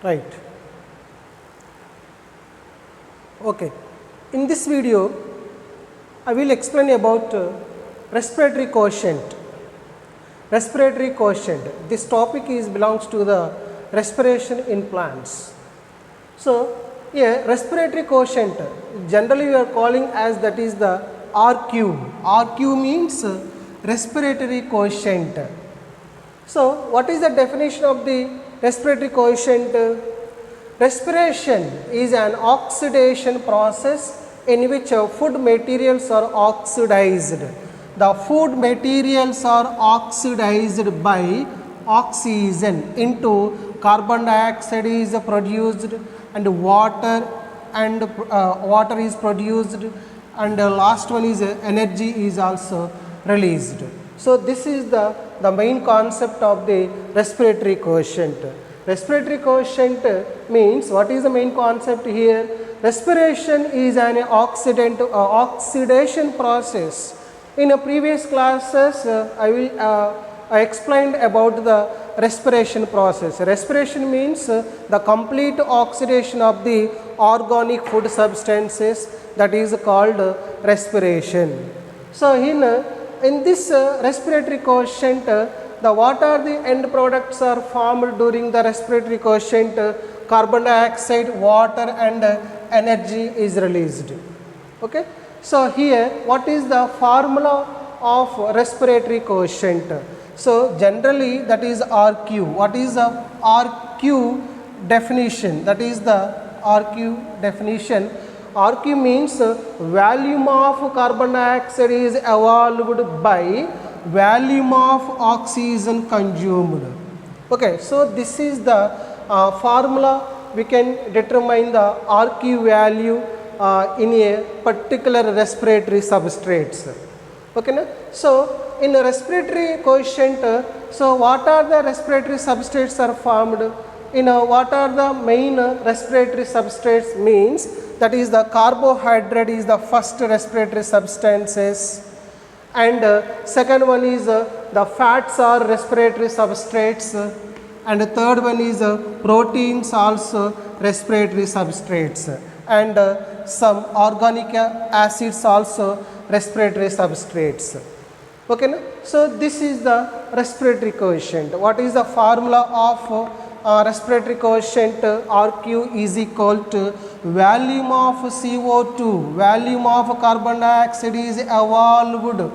right. Okay. In this video, I will explain about respiratory quotient. Respiratory quotient. This topic belongs to the respiration in plants. So, here respiratory quotient generally we are calling as that is the RQ. RQ means respiratory quotient. So, what is the definition of the respiratory quotient? Respiration is an oxidation process in which food materials are oxidized. The food materials are oxidized by oxygen into carbon dioxide is produced and water is produced, and last one is energy is also released. So, this is the main concept of the respiratory quotient. Respiratory quotient means, what is the main concept here? Respiration is an oxidation process. In a previous classes, I explained about the respiration process. Respiration means the complete oxidation of the organic food substances, that is called respiration. So, in this respiratory quotient, what are the end products are formed during the respiratory quotient? Carbon dioxide, water and energy is released. Okay. So, here what is the formula of respiratory quotient? So, generally that is RQ. What is the RQ definition? That is the RQ definition. RQ means volume of carbon dioxide is evolved by volume of oxygen consumed. Okay, so this is the formula we can determine the RQ value in a particular respiratory substrates. Okay, na? So in a respiratory quotient, so what are the respiratory substrates are formed? What are the main respiratory substrates means, that is the carbohydrate is the first respiratory substances, and second one is the fats are respiratory substrates, and the third one is proteins also respiratory substrates, and some organic acids also respiratory substrates. Okay, na? So this is the respiratory quotient. What is the formula of respiratory quotient? RQ is equal to volume of CO2, volume of carbon dioxide is evolved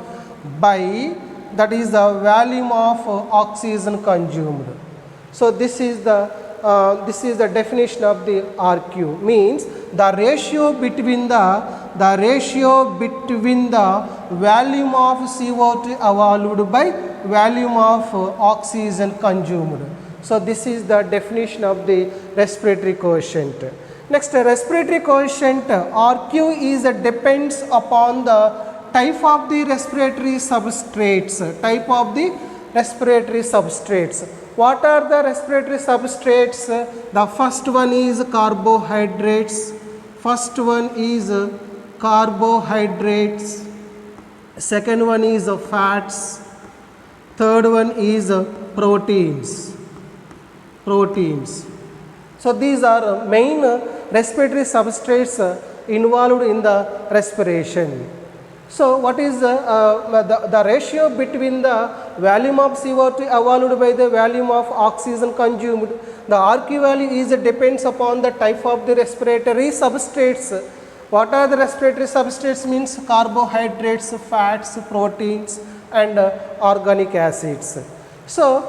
by, that is the volume of oxygen consumed. So this is the definition of the RQ, means the ratio between the volume of CO2 evolved by volume of oxygen consumed. So this is the definition of the respiratory quotient. Next, respiratory quotient RQ is depends upon the type of the respiratory substrates. Type of the respiratory substrates. What are the respiratory substrates? The first one is carbohydrates. First one is carbohydrates. Second one is fats. Third one is proteins. So these are main respiratory substrates involved in the respiration. So what is the ratio between the volume of CO2 evolved by the volume of oxygen consumed? The RQ value is depends upon the type of the respiratory substrates. What are the respiratory substrates means? Carbohydrates, fats, proteins and organic acids. So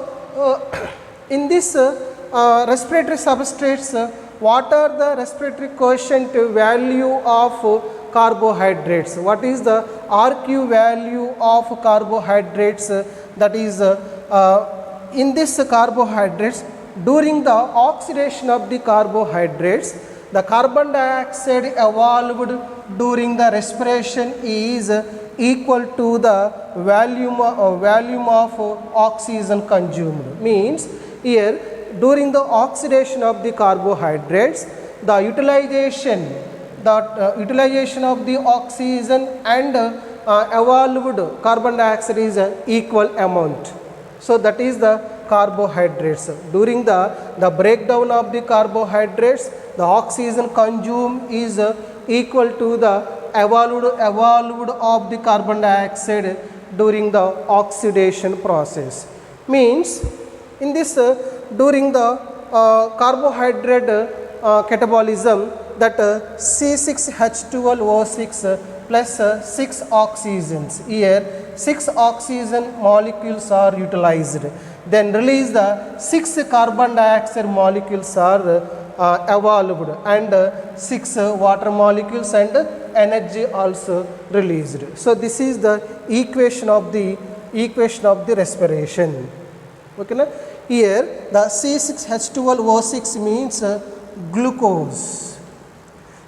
in this respiratory substrates, what are the respiratory quotient value of carbohydrates? What is the RQ value of carbohydrates? That is in this carbohydrates, during the oxidation of the carbohydrates, the carbon dioxide evolved during the respiration is equal to the volume of oxygen consumed. Means here during the oxidation of the carbohydrates, the utilization of the oxygen and evolved carbon dioxide is equal amount. So that is the carbohydrates. During the breakdown of the carbohydrates, the oxygen consumed is equal to the evolved of the carbon dioxide during the oxidation process. Means in this during the carbohydrate catabolism, that C6H12O6 plus 6 oxygens. Here 6 oxygen molecules are utilized. Then release the 6 carbon dioxide molecules are evolved, and 6 water molecules and energy also released. So this is the equation of the respiration. Okay, na? Here the C6H12O6 means glucose.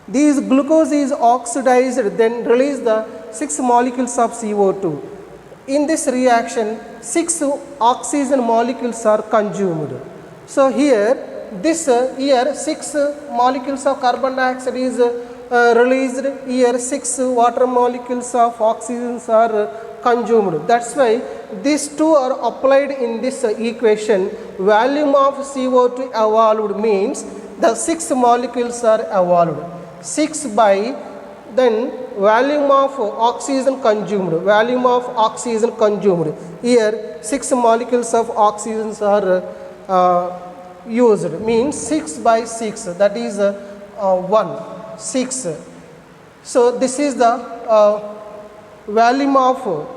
This glucose is oxidized, then release the 6 molecules of CO2. In this reaction, 6 oxygen molecules are consumed. So here 6 molecules of carbon dioxide is released. Here 6 water molecules of oxygen are consumed. That's why these two are applied in this equation. Volume of CO2 evolved means the 6 molecules are evolved. 6 by then volume of oxygen consumed. Here 6 molecules of oxygen are used, means 6 by 6, that is 6. So this is the volume of,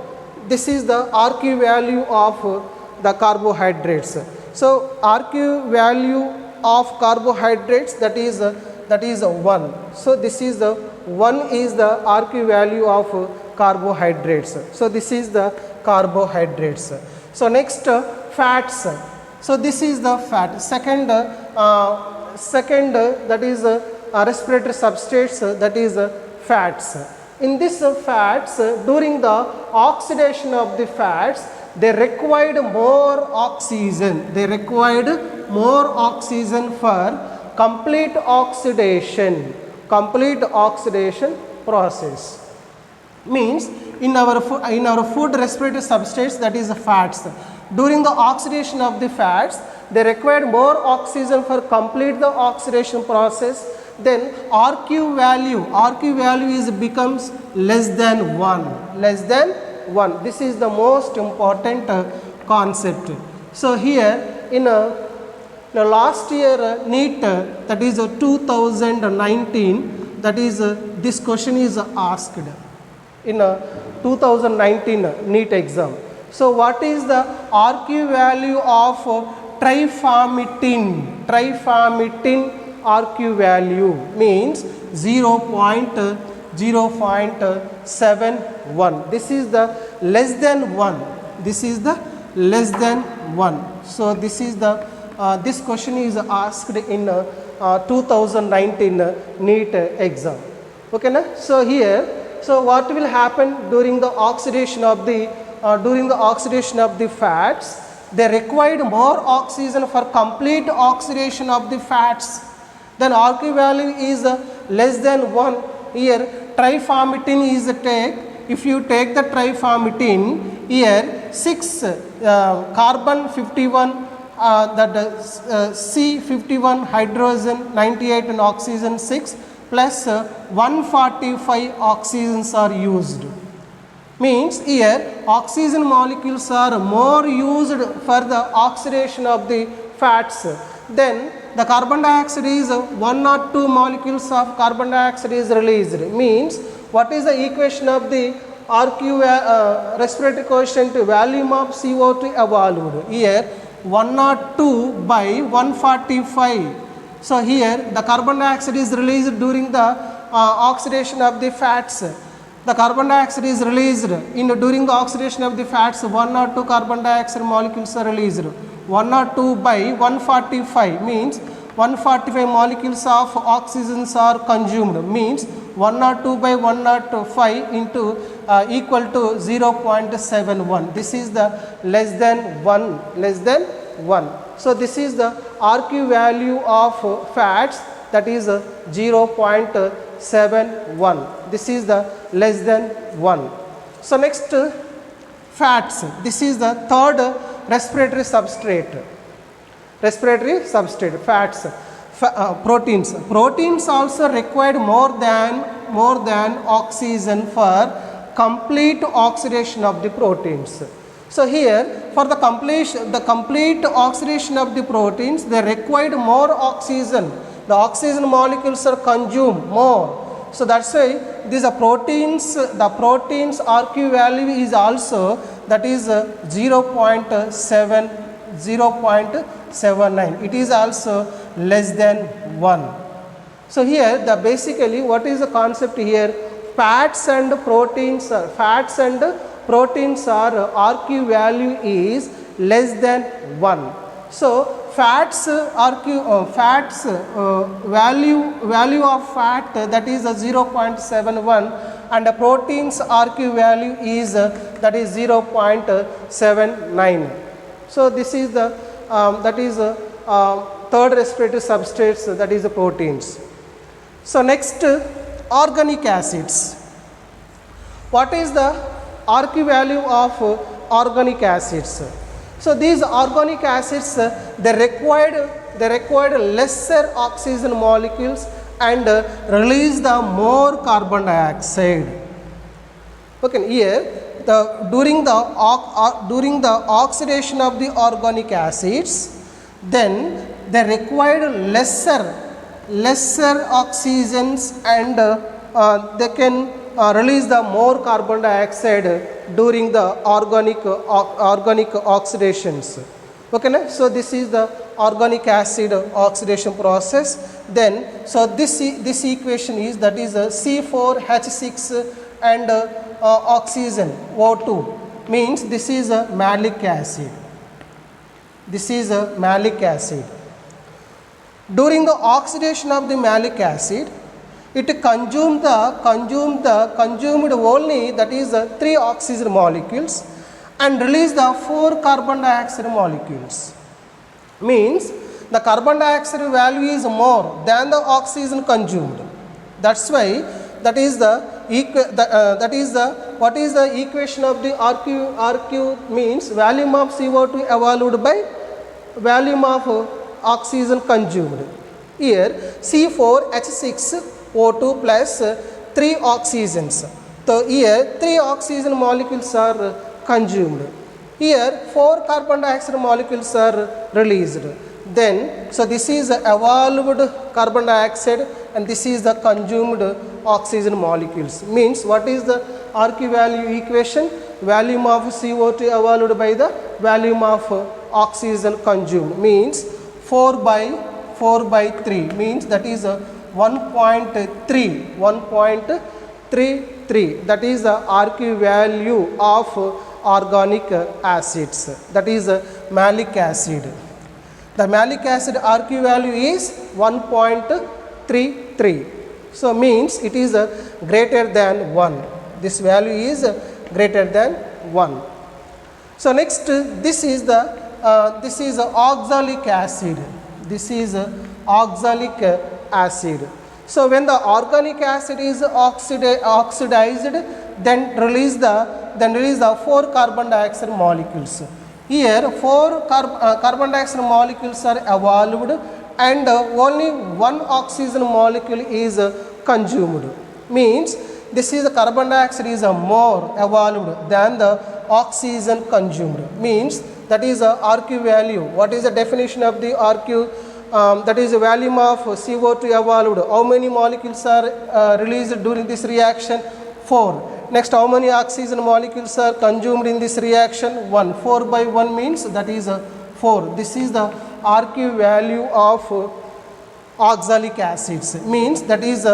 this is the RQ value of the carbohydrates. So RQ value of carbohydrates, that is 1. So this is the 1 is the RQ value of carbohydrates. So this is the carbohydrates. So next fats. So this is the fat. Second that is respiratory substrates, that is fats. In this fats, during the oxidation of the fats, they required more oxygen. For complete oxidation process. Means in our food respiratory substrates, that is fats. During the oxidation of the fats, they required more oxygen for complete the oxidation process. Then RQ value becomes less than 1. This is the most important concept. So here in the last year NEET, that is 2019, that is this question is asked in 2019 NEET exam. So what is the RQ value of trifamitin? RQ value means 0.71. This is the less than 1. So this is the this question is asked in 2019 NEET exam. Okay, na? So here, so what will happen during the oxidation of the fats? They required more oxygen for complete oxidation of the fats. Then RQ value is less than 1. Here trifamitin is take. If you take the trifamitin, here 6 carbon 51, C51 hydrogen 98 and oxygen 6 plus 145 oxygens are used. Means here oxygen molecules are more used for the oxidation of the fats. Then the carbon dioxide is 1 or 2 molecules of carbon dioxide is released. Means what is the equation of the RQ respiratory quotient volume of CO2 evolved? Here 102 by 145. So here the carbon dioxide is released during the oxidation of the fats. The carbon dioxide is released during the oxidation of the fats. 1 or 2 carbon dioxide molecules are released. 1 or 2 by 145 means 145 molecules of oxygens are consumed. Means 1 or 2 by 105 into equal to 0.71. This is the less than 1. So this is the RQ value of fats, that is 0.71. This is the less than 1. So next fats. This is the third respiratory substrate. Respiratory substrate, fats, proteins. Proteins also required more than oxygen for complete oxidation of the proteins. So here for the complete oxidation of the proteins, they required more oxygen. The oxygen molecules are consumed more. So that's why these are proteins, the proteins RQ value is also, that is 0.79. It is also less than 1. So here the basically what is the concept here? Fats and proteins are RQ value is less than 1. So fats value of fat, that is 0.71, and the proteins RQ value is that is 0.79. So this is the third respiratory substrates, that is the proteins. So next, organic acids. What is the RQ value of organic acids? So these organic acids, they required lesser oxygen molecules and release the more carbon dioxide. Okay, here during the oxidation of the organic acids, then they required lesser oxygens and they can release the more carbon dioxide during the organic oxidations. Okay, so this is the organic acid oxidation process. Then so this equation is, that is C4H6 and oxygen O2, means this is a malic acid. This is a malic acid. During the oxidation of the malic acid, it consumed only, that is 3 oxygen molecules and released the 4 carbon dioxide molecules. Means the carbon dioxide value is more than the oxygen consumed. That's why that is what is the equation of the RQ means volume of CO2 evolved by volume of oxygen consumed. Here C4H6O2 plus 3 oxygens. So here 3 oxygen molecules are consumed. Here 4 carbon dioxide molecules are released. Then so this is evolved carbon dioxide and this is the consumed oxygen molecules. Means what is the RQ value equation? Volume of CO2 evolved by the volume of oxygen consumed, means 4 by 3, means that is 1.33. That is the RQ value of organic acids, that is malic acid. The malic acid RQ value is 1.33. So means it is greater than 1. This value is greater than 1. So next, this is oxalic acid. This is oxalic acid. So when the organic acid is oxidized, then release the 4 carbon dioxide molecules. Here 4 carbon dioxide molecules are evolved and only 1 oxygen molecule is consumed. Means this is the carbon dioxide is more evolved than the oxygen consumed. Means that is a RQ value. What is the definition of the RQ? That is the volume of CO2 evolved. How many molecules are released during this reaction? 4. Next, how many oxygen molecules are consumed in this reaction? 1. 4 by 1 means that is 4. This is the RQ value of oxalic acids. Means that is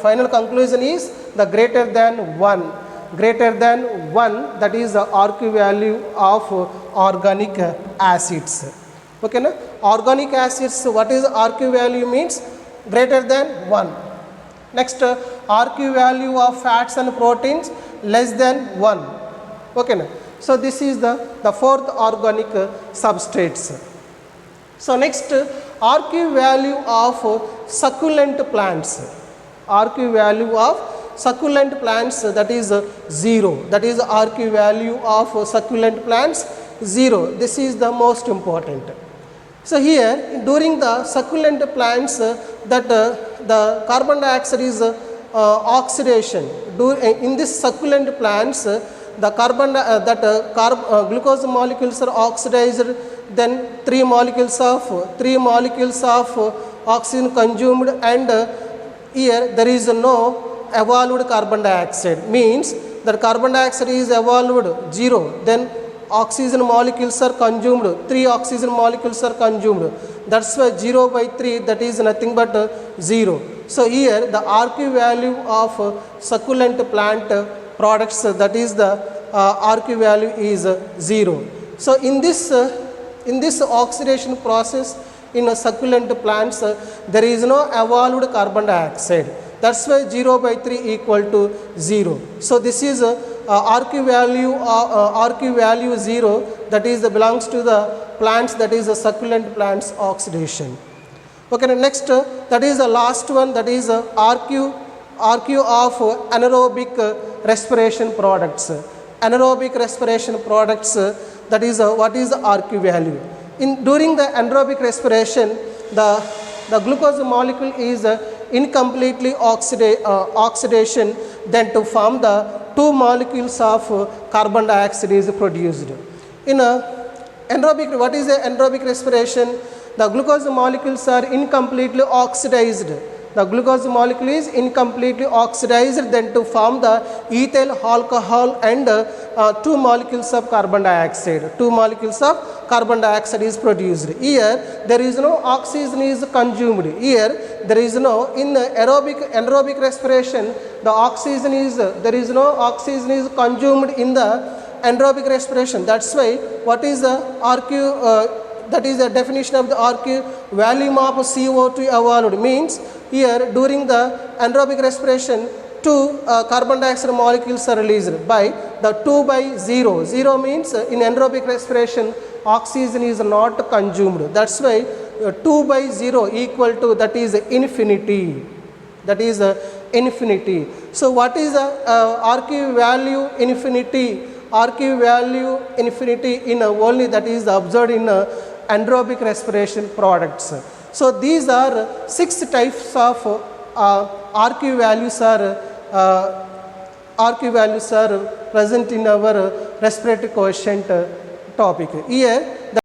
final conclusion is the greater than 1. Greater than 1, that is the RQ value of organic acids. Okay, na? Organic acids, what is RQ value means? Greater than 1. Next, RQ value of fats and proteins less than 1. Okay, na? So this is the fourth organic substrates. So next, RQ value of succulent plants. RQ value of succulent plants, that is 0. That is RQ value of succulent plants 0. This is the most important. So here during the succulent plants the carbon dioxide is oxidation. In this succulent plants the glucose molecules are oxidized, then 3 molecules of oxygen consumed, and here there is no evolved carbon dioxide, means that carbon dioxide is evolved 0, then oxygen molecules are consumed, 3 oxygen molecules are consumed, that's why 0 by 3, that is nothing but 0. So here the RQ value of succulent plant products, that is the RQ value is 0. So in this oxidation process in succulent plants there is no evolved carbon dioxide, that's why 0 by 3 equal to 0. So this is RQ value 0, that is belongs to the plants, that is the succulent plants oxidation. Okay, next that is the last one, that is RQ of anaerobic respiration products. Anaerobic respiration products, that is what is the RQ value. During the anaerobic respiration the glucose molecule is incompletely oxidation, then to form the 2 molecules of carbon dioxide is produced. In anaerobic, what is the anaerobic respiration? The glucose molecules are incompletely oxidized. The glucose molecule is incompletely oxidized, then to form the ethyl alcohol and 2 molecules of carbon dioxide. 2 molecules of carbon dioxide is produced. Here there is no oxygen is consumed. Here there is no, in anaerobic respiration there is no oxygen is consumed in the anaerobic respiration. That's why what is the RQ, that is the definition of the RQ, volume of CO2 evolved, means here during the anaerobic respiration 2 carbon dioxide molecules are released by the 2 by 0. 0 means in anaerobic respiration oxygen is not consumed. That's why 2 by 0 equal to, that is infinity. That is infinity. So what is the RQ value infinity? RQ value infinity in only, that is observed in anaerobic respiration products. So these are 6 types of RQ values are present in our respiratory quotient topic. Here